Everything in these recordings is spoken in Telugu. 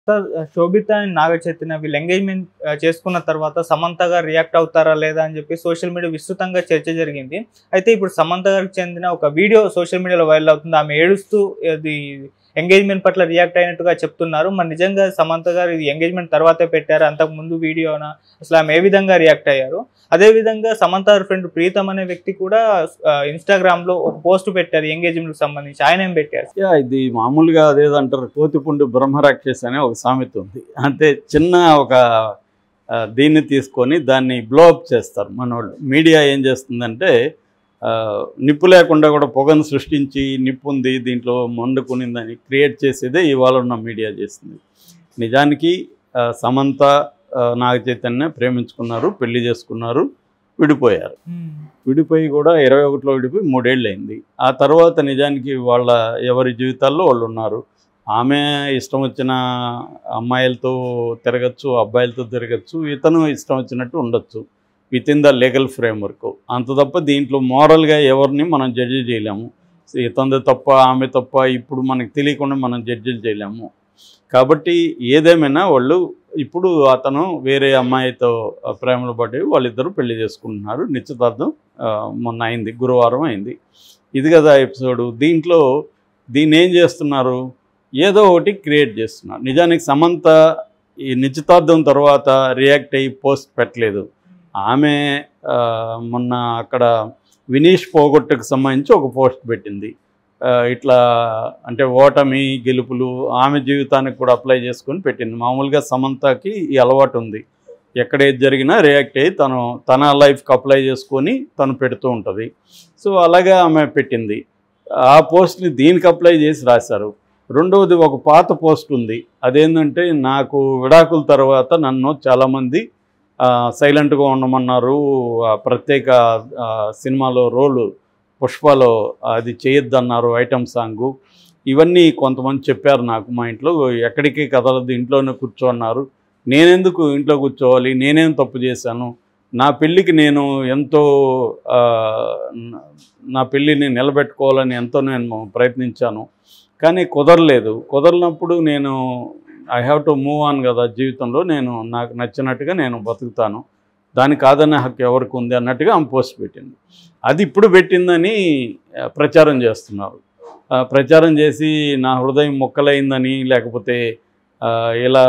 Sir Sobhita and Naga Chaitanya వీళ్ళు ఎంగేజ్మెంట్ చేసుకున్న తర్వాత సమంత గారు రియాక్ట్ అవుతారా లేదా అని చెప్పి సోషల్ మీడియా విస్తృతంగా చర్చ జరిగింది. అయితే ఇప్పుడు సమంత గారికి చెందిన ఒక వీడియో సోషల్ మీడియాలో వైరల్ అవుతుంది. ఆమె ఏడుస్తూ అది ఎంగేజ్మెంట్ పట్ల రియాక్ట్ అయినట్టుగా చెప్తున్నారు. మరి నిజంగా సమంత గారు ఇది ఎంగేజ్మెంట్ తర్వాతే పెట్టారు, అంతకు ముందు వీడియోనా, అసలు ఆమె ఏ విధంగా రియాక్ట్ అయ్యారు? అదేవిధంగా సమంత గారి ఫ్రెండ్ ప్రీతం అనే వ్యక్తి కూడా ఇన్స్టాగ్రామ్ లో ఒక పోస్ట్ పెట్టారు ఎంగేజ్మెంట్ కి సంబంధించి. ఆయన ఏం పెట్టారు? ఇది మామూలుగా అదేదంటారు, కోతిపుండు బ్రహ్మరాక్షస్ అనే ఒక సామెత ఉంది. అంటే చిన్న ఒక దీన్ని తీసుకొని దాన్ని బ్లోఅప్ చేస్తారు మనోళ్ళు. మీడియా ఏం చేస్తుందంటే నిప్పు లేకుండా కూడా పొగను సృష్టించి నిప్పు ఉంది దీంట్లో మండుకునిందని క్రియేట్ చేసేదే ఇవాళ ఉన్న మీడియా చేస్తుంది. నిజానికి సమంత నాగ చైతన్య ప్రేమించుకున్నారు, పెళ్లి చేసుకున్నారు, విడిపోయారు. విడిపోయి కూడా 21లో విడిపోయి 3 ఏళ్ళు అయింది. ఆ తర్వాత నిజానికి వాళ్ళ ఎవరి జీవితాల్లో వాళ్ళు ఉన్నారు. ఆమె ఇష్టం వచ్చిన అమ్మాయిలతో తిరగచ్చు, అబ్బాయిలతో తిరగచ్చు, ఇతను ఇష్టం వచ్చినట్టు ఉండొచ్చు with in the legal framework. అంత తప్ప దీంట్లో మోరల్గా ఎవరిని మనం జడ్జి చేయలేము. ఇతనిది తప్ప ఆమె తప్ప ఇప్పుడు మనకు తెలియకుండా మనం జడ్జిలు చేయలేము. కాబట్టి ఏదేమైనా వాళ్ళు ఇప్పుడు అతను వేరే అమ్మాయితో ప్రేమలో పడి వాళ్ళిద్దరూ పెళ్లి చేసుకుంటున్నారు. నిశ్చితార్థం మొన్న అయింది, గురువారం అయింది. ఇది కదా ఎపిసోడు. దీన్ని ఏం చేస్తున్నారు, ఏదో ఒకటి క్రియేట్ చేస్తున్నారు. నిజానికి సమంత ఈ నిశ్చితార్థం తర్వాత రియాక్ట్ అయ్యి పోస్ట్ పెట్టలేదు. ఆమె మొన్న అక్కడ వినీష్ పోగొట్టుకు సంబంధించి ఒక పోస్ట్ పెట్టింది. ఇట్లా అంటే ఓటమి గెలుపులు ఆమె జీవితానికి కూడా అప్లై చేసుకొని పెట్టింది. మామూలుగా సమంతకి ఈ అలవాటు ఉంది, ఎక్కడేది జరిగినా రియాక్ట్ అయ్యి తన లైఫ్కి అప్లై చేసుకొని తను పెడుతూ ఉంటుంది. సో అలాగే ఆమె పెట్టింది. ఆ పోస్ట్ని దీనికి అప్లై చేసి రాశారు. రెండవది ఒక పాత పోస్ట్ ఉంది, అదేంటంటే నాకు విడాకుల తర్వాత నన్ను చాలామంది సైలెంట్గా ఉండమన్నారు, ప్రత్యేక సినిమాలో రోలు పుష్పలో అది చేయొద్దన్నారు, ఐటమ్ సాంగు, ఇవన్నీ కొంతమంది చెప్పారు నాకు. మా ఇంట్లో ఎక్కడికి కదలదు, ఇంట్లోనే కూర్చోన్నారు. నేనెందుకు ఇంట్లో కూర్చోవాలి, నేనేం తప్పు చేశాను, నా పెళ్ళికి నేను ఎంతో నా పెళ్ళిని నిలబెట్టుకోవాలని ఎంతో నేను ప్రయత్నించాను, కానీ కుదరనప్పుడు నేను I have to move on కదా జీవితంలో, నేను నాకు నచ్చినట్టుగా నేను బతుకుతాను, దానికి కాదనే హక్కు ఎవరికి ఉంది అన్నట్టుగా ఆమె పోస్ట్ పెట్టింది. అది ఇప్పుడు పెట్టిందని ప్రచారం చేస్తున్నారు. ప్రచారం చేసి నా హృదయం మొక్కలైందని, లేకపోతే ఇలా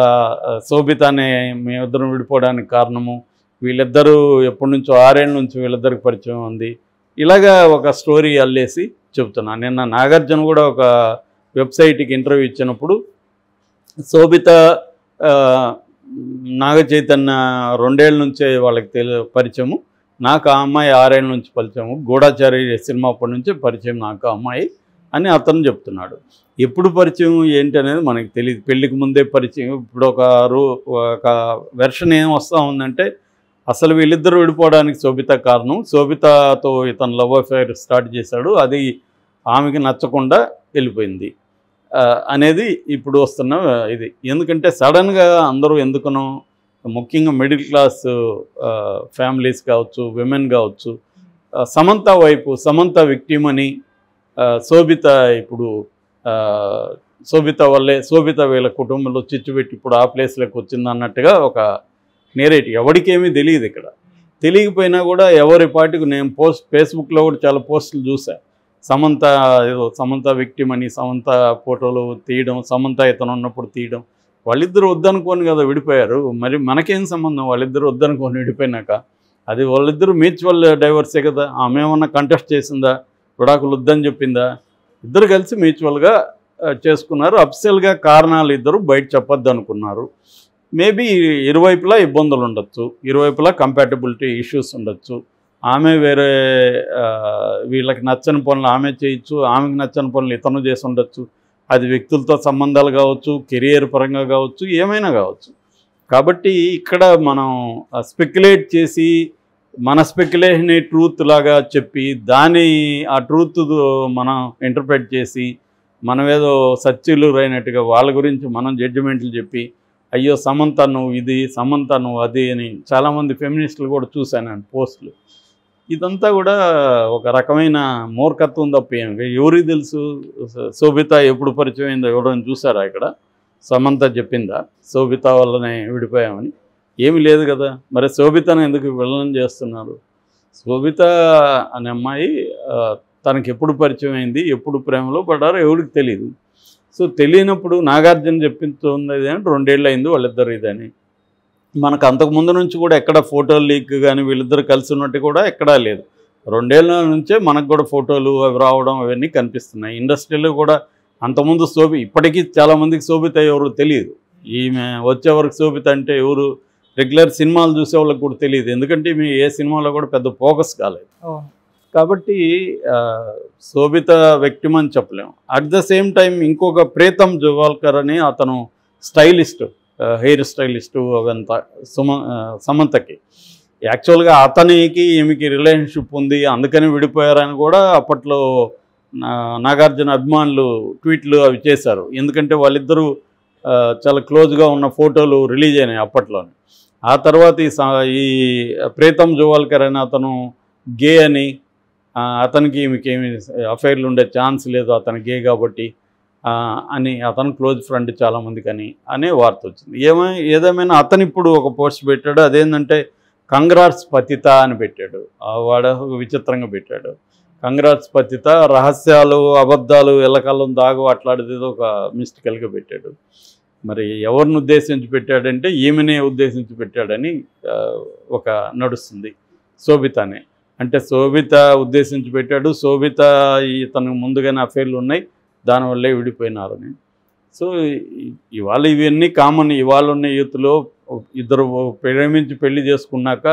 శోభిత అనే మేమిద్దరం విడిపోవడానికి కారణము వీళ్ళిద్దరూ ఎప్పటి నుంచో 6 ఏళ్ళ నుంచి వీళ్ళిద్దరికి పరిచయం ఉంది, ఇలాగా ఒక స్టోరీ అల్లేసి చెప్తున్నాను. నిన్న నాగార్జున కూడా ఒక వెబ్సైట్కి ఇంటర్వ్యూ ఇచ్చినప్పుడు శోభిత నాగ చైతన్య 2 ఏళ్ళ నుంచే వాళ్ళకి పరిచయము, నాకు ఆ అమ్మాయి 6 ఏళ్ళ నుంచి పరిచయము, గూఢాచారి సినిమా అప్పటి నుంచే పరిచయం నాకు ఆ అమ్మాయి అని అతను చెప్తున్నాడు. ఎప్పుడు పరిచయం ఏంటి అనేది మనకి తెలియదు. పెళ్ళికి ముందే పరిచయం. ఇప్పుడు ఒక వెర్షన్ ఏం వస్తూ ఉందంటే అసలు వీళ్ళిద్దరూ విడిపోవడానికి శోభిత కారణం, శోభితతో ఇతను లవ్ అఫైర్ స్టార్ట్ చేశాడు, అది ఆమెకి నచ్చకుండా వెళ్ళిపోయింది అనేది ఇప్పుడు వస్తున్న ఇది. ఎందుకంటే సడన్గా అందరూ ఎందుకనో, ముఖ్యంగా మిడిల్ క్లాస్ ఫ్యామిలీస్ కావచ్చు, విమెన్ కావచ్చు, సమంత వైపు, సమంత విక్టిమ్ అని, శోభిత ఇప్పుడు శోభిత వల్లే శోభిత వీళ్ళ కుటుంబంలో చిచ్చు పెట్టి ఇప్పుడు ఆ ప్లేస్లోకి వచ్చింది అన్నట్టుగా ఒక నేరేటివ్. ఎవరికేమీ తెలియదు. ఇక్కడ తెలియకపోయినా కూడా ఎవరి పాటికి నేను ఫేస్బుక్లో కూడా చాలా పోస్టులు చూశాను. సమంత విక్టిమ్ అని, సమంత ఫోటోలు తీయడం, సమంత ఇతను ఉన్నప్పుడు తీయడం. వాళ్ళిద్దరూ వద్దనుకోని కదా విడిపోయారు, మరి మనకేం సంబంధం? వాళ్ళిద్దరూ వద్దనుకోని విడిపోయినాక అది వాళ్ళిద్దరూ మ్యూచువల్ డైవర్సే కదా. ఆమె ఏమన్నా కంటెస్ట్ చేసిందా, విడాకులు వద్దని చెప్పిందా? ఇద్దరు కలిసి మ్యూచువల్గా చేసుకున్నారు. అఫిషియల్గా కారణాలు ఇద్దరు బయట చెప్పొద్దు అనుకున్నారు. మేబీ ఇరువైపులా ఇబ్బందులు ఉండొచ్చు, ఇరువైపులా కంపాటబిలిటీ ఇష్యూస్ ఉండొచ్చు. ఆమె వేరే వీళ్ళకి నచ్చని పనులు ఆమె చేయొచ్చు, ఆమెకు నచ్చని పనులు ఇతను చేసి ఉండొచ్చు. అది వ్యక్తులతో సంబంధాలు కావచ్చు, కెరియర్ పరంగా కావచ్చు, ఏమైనా కావచ్చు. కాబట్టి ఇక్కడ మనం స్పెక్యులేట్ చేసి మన స్పెక్యులేషన్ ట్రూత్ లాగా చెప్పి ఆ ట్రూత్ మనం ఇంటర్ప్రెట్ చేసి మనం ఏదో సత్యులు అయినట్టుగా వాళ్ళ గురించి మనం జడ్జిమెంట్లు చెప్పి అయ్యో సమంత నువ్వు ఇది, సమంత నువ్వు అది అని చాలామంది ఫెమినిస్టులు కూడా చూశాను పోస్టులు. ఇదంతా కూడా ఒక రకమైన మూర్ఖత్వం తప్ప ఏమి. ఎవరికి తెలుసు శోభిత ఎప్పుడు పరిచయం అయిందో ఎవరైనా చూసారా? ఇక్కడ సమంత చెప్పిందా శోభిత వల్లనే విడిపోయామని? ఏమీ లేదు కదా. మరి శోభితను ఎందుకు విలనం చేస్తున్నారు? శోభిత అనే అమ్మాయి తనకి ఎప్పుడు పరిచయం అయింది, ఎప్పుడు ప్రేమలో పడ్డారో ఎవరికి తెలియదు. సో తెలియనప్పుడు నాగార్జున చెప్పింది అంటే 2 ఏళ్ళు అయింది వాళ్ళిద్దరు ఇదని. మనకు అంతకుముందు నుంచి కూడా ఎక్కడ ఫోటోలు లీక్ కానీ వీళ్ళిద్దరు కలిసి ఉన్నట్టు కూడా ఎక్కడా లేదు. 2 ఏళ్ళ నుంచే మనకు కూడా ఫోటోలు అవి రావడం అవన్నీ కనిపిస్తున్నాయి. ఇండస్ట్రీలో కూడా అంతకుముందు ఇప్పటికీ చాలామందికి శోభిత ఎవరు తెలియదు. ఈమె వచ్చేవరకు శోభిత అంటే ఎవరు రెగ్యులర్ సినిమాలు చూసే వాళ్ళకి కూడా తెలియదు. ఎందుకంటే ఈమె ఏ సినిమాలో కూడా పెద్ద ఫోకస్ కాలేదు. కాబట్టి శోభిత వ్యక్తిం అని చెప్పలేము. అట్ ద సేమ్ టైం ఇంకొక ప్రీతం జవాల్కర్ అని అతను స్టైలిస్ట్, హెయిర్ స్టైలిస్టు అవంతా సమంతకి. యాక్చువల్గా అతనికి ఈమెకి రిలేషన్షిప్ ఉంది అందుకని విడిపోయారని కూడా అప్పట్లో నాగార్జున అభిమానులు ట్వీట్లు అవి చేశారు. ఎందుకంటే వాళ్ళిద్దరూ చాలా క్లోజ్గా ఉన్న ఫోటోలు రిలీజ్ అయినాయి అప్పట్లోనే. ఆ తర్వాత ఈ ప్రీతం జవాల్కర్ అని అతను గే అని, అతనికి ఈమెకేమి అఫైర్లు ఉండే ఛాన్స్ లేదు, అతను గే కాబట్టి అని అతను క్లోజ్ ఫ్రెండ్ చాలామందికి అనే వార్త వచ్చింది. ఏదేమైనా అతను ఇప్పుడు ఒక పోస్ట్ పెట్టాడు. అదేంటంటే కంగ్రాట్స్ పతిత అని పెట్టాడు. వాడు విచిత్రంగా పెట్టాడు. కంగ్రాట్స్ పతిత, రహస్యాలు అబద్ధాలు ఎల్లకాలం దాగు అట్లాడేది ఒక మిస్టికల్గా పెట్టాడు. మరి ఎవరిని ఉద్దేశించి పెట్టాడంటే ఈమెనే ఉద్దేశించి పెట్టాడని ఒక నడుస్తుంది. శోభితనే అంటే శోభిత ఉద్దేశించి పెట్టాడు. శోభిత తనకు ముందుగానే అఫైర్లు ఉన్నాయి, దానివల్లే విడిపోయినారని. సో ఇవాళ ఇవన్నీ కామన్. ఇవాళ ఉన్న యూత్లో ఇద్దరు ప్రేమించి పెళ్లి చేసుకున్నాక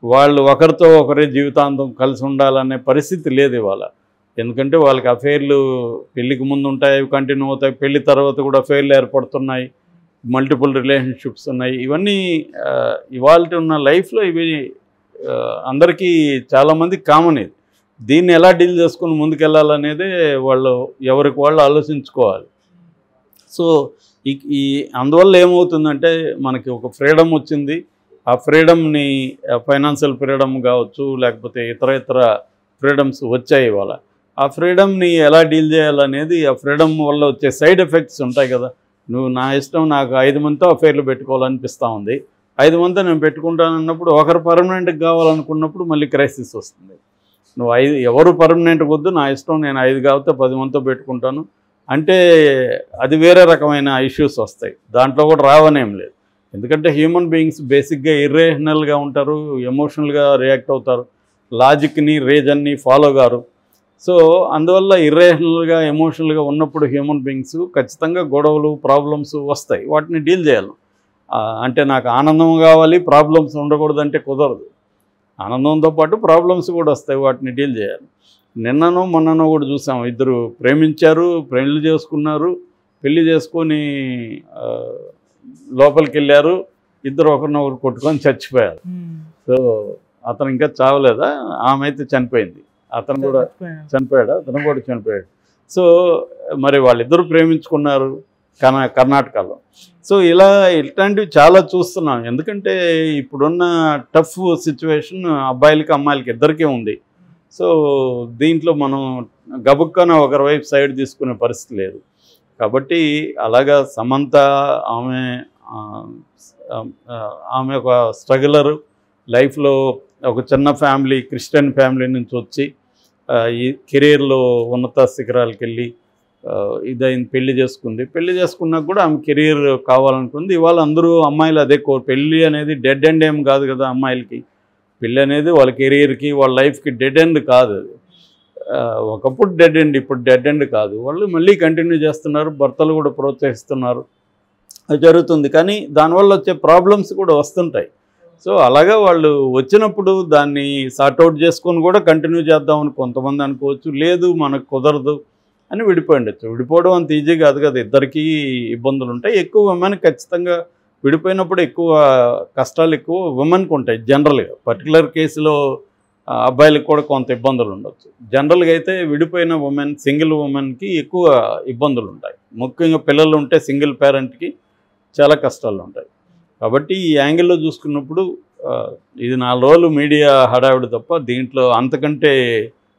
వాళ్ళు ఒకరితో ఒకరే జీవితాంతం కలిసి ఉండాలనే పరిస్థితి లేదు ఇవాళ. ఎందుకంటే వాళ్ళకి అఫైర్లు పెళ్ళికి ముందు ఉంటాయి, అవి కంటిన్యూ అవుతాయి, పెళ్లి తర్వాత కూడా అఫైర్లు ఏర్పడుతున్నాయి, మల్టిపుల్ రిలేషన్షిప్స్ ఉన్నాయి. ఇవన్నీ ఇవాళ ఉన్న లైఫ్లో ఇవి అందరికీ చాలామంది కామన్. ఇది దీన్ని ఎలా డీల్ చేసుకుని ముందుకెళ్ళాలనేదే వాళ్ళు ఎవరికి వాళ్ళు ఆలోచించుకోవాలి. సో అందువల్ల ఏమవుతుందంటే మనకి ఒక ఫ్రీడమ్ వచ్చింది. ఆ ఫ్రీడమ్ని ఫైనాన్షియల్ ఫ్రీడమ్ కావచ్చు, లేకపోతే ఇతర ఫ్రీడమ్స్ వచ్చాయి ఇవాళ. ఆ ఫ్రీడమ్ని ఎలా డీల్ చేయాలనేది, ఆ ఫ్రీడమ్ వల్ల వచ్చే సైడ్ ఎఫెక్ట్స్ ఉంటాయి కదా. నువ్వు నా ఇష్టం, నాకు 5 మందితో అఫైర్లు పెట్టుకోవాలనిపిస్తూ ఉంది, 5 మందితో నేను పెట్టుకుంటానన్నప్పుడు ఒకరు పర్మనెంట్గా కావాలనుకున్నప్పుడు మళ్ళీ క్రైసిస్ వస్తుంది. నువ్వు ఎవరు పర్మనెంట్గా వద్దు, నా ఇష్టం, నేను 5 కాకపోతే 10 మందితో పెట్టుకుంటాను అంటే అది వేరే రకమైన ఇష్యూస్ వస్తాయి. దాంట్లో కూడా రావనేం లేదు. ఎందుకంటే హ్యూమన్ బీయింగ్స్ బేసిక్గా ఇర్రేషనల్గా ఉంటారు, ఎమోషనల్గా రియాక్ట్ అవుతారు, లాజిక్ని రీజన్ని ఫాలో గారు. సో అందువల్ల ఇర్రేషనల్గా ఎమోషనల్గా ఉన్నప్పుడు హ్యూమన్ బీయింగ్స్ ఖచ్చితంగా గొడవలు ప్రాబ్లమ్స్ వస్తాయి. వాటిని డీల్ చేయాలి. అంటే నాకు ఆనందం కావాలి, ప్రాబ్లమ్స్ ఉండకూడదంటే కుదరదు. ఆనందంతో పాటు ప్రాబ్లమ్స్ కూడా వస్తాయి, వాటిని డీల్ చేయాలి. నిన్ననో మొన్ననో కూడా చూసాం, ఇద్దరు ప్రేమించారు, పెళ్లి చేసుకున్నారు, పెళ్లి చేసుకొని లోపలికి వెళ్ళారు, ఇద్దరు ఒకరినొకరు కొట్టుకొని చచ్చిపోయారు. సో అతను ఇంకా చావలేదా, ఆమె అయితే చనిపోయింది, అతను కూడా చనిపోయాడు, అతను కూడా చనిపోయాడు. సో మరి వాళ్ళిద్దరూ ప్రేమించుకున్నారు కర్ణాటకలో. సో ఇట్లాంటివి చాలా చూస్తున్నాం. ఎందుకంటే ఇప్పుడున్న టఫ్ సిచ్యువేషన్ అబ్బాయిలకి అమ్మాయిలకి ఇద్దరికీ ఉంది. సో దీంట్లో మనం గబుక్కన ఒకరి వైపు సైడ్ తీసుకునే పరిస్థితి లేదు. కాబట్టి అలాగా సమంత ఆమె ఒక స్ట్రగులరు, లైఫ్లో ఒక చిన్న ఫ్యామిలీ, క్రిస్టియన్ ఫ్యామిలీ నుంచి వచ్చి ఈ కెరీర్లో ఉన్నత శిఖరాలకు వెళ్ళి ఇదైంది, పెళ్లి చేసుకుంది. పెళ్లి చేసుకున్నాక కూడా ఆమె కెరీర్ కావాలనుకుంది. ఇవాళ అందరూ అమ్మాయిలు అదే పెళ్ళి అనేది డెడ్ ఎండ్ ఏం కాదు కదా. అమ్మాయిలకి పెళ్ళి అనేది వాళ్ళ కెరీర్కి, వాళ్ళ లైఫ్కి డెడ్ ఎండ్ కాదు. అది ఒకప్పుడు డెడ్ ఎండ్, ఇప్పుడు డెడ్ ఎండ్ కాదు. వాళ్ళు మళ్ళీ కంటిన్యూ చేస్తున్నారు, భర్తలు కూడా ప్రోత్సహిస్తున్నారు, అది జరుగుతుంది. కానీ దానివల్ల వచ్చే ప్రాబ్లమ్స్ కూడా వస్తుంటాయి. సో అలాగా వాళ్ళు వచ్చినప్పుడు దాన్ని సార్ట్అవుట్ చేసుకొని కూడా కంటిన్యూ చేద్దామని కొంతమంది అనుకోవచ్చు, లేదు మనకు కుదరదు అని విడిపోయి ఉండొచ్చు. విడిపోవడం అంత ఈజీ కాదు కదా, ఇద్దరికీ ఇబ్బందులు ఉంటాయి. ఎక్కువ విమెన్ ఖచ్చితంగా విడిపోయినప్పుడు ఎక్కువ కష్టాలు ఎక్కువ విమెన్కి ఉంటాయి జనరల్గా. పర్టికులర్ కేసులో అబ్బాయిలకు కూడా కొంత ఇబ్బందులు ఉండొచ్చు. జనరల్గా అయితే విడిపోయిన ఉమెన్, సింగిల్ ఉమెన్కి ఎక్కువ ఇబ్బందులు ఉంటాయి. ముఖ్యంగా పిల్లలు ఉంటే సింగిల్ పేరెంట్కి చాలా కష్టాలు ఉంటాయి. కాబట్టి ఈ యాంగిల్లో చూసుకున్నప్పుడు ఇది 4 రోజులు మీడియా హడావిడి తప్ప దీంట్లో అంతకంటే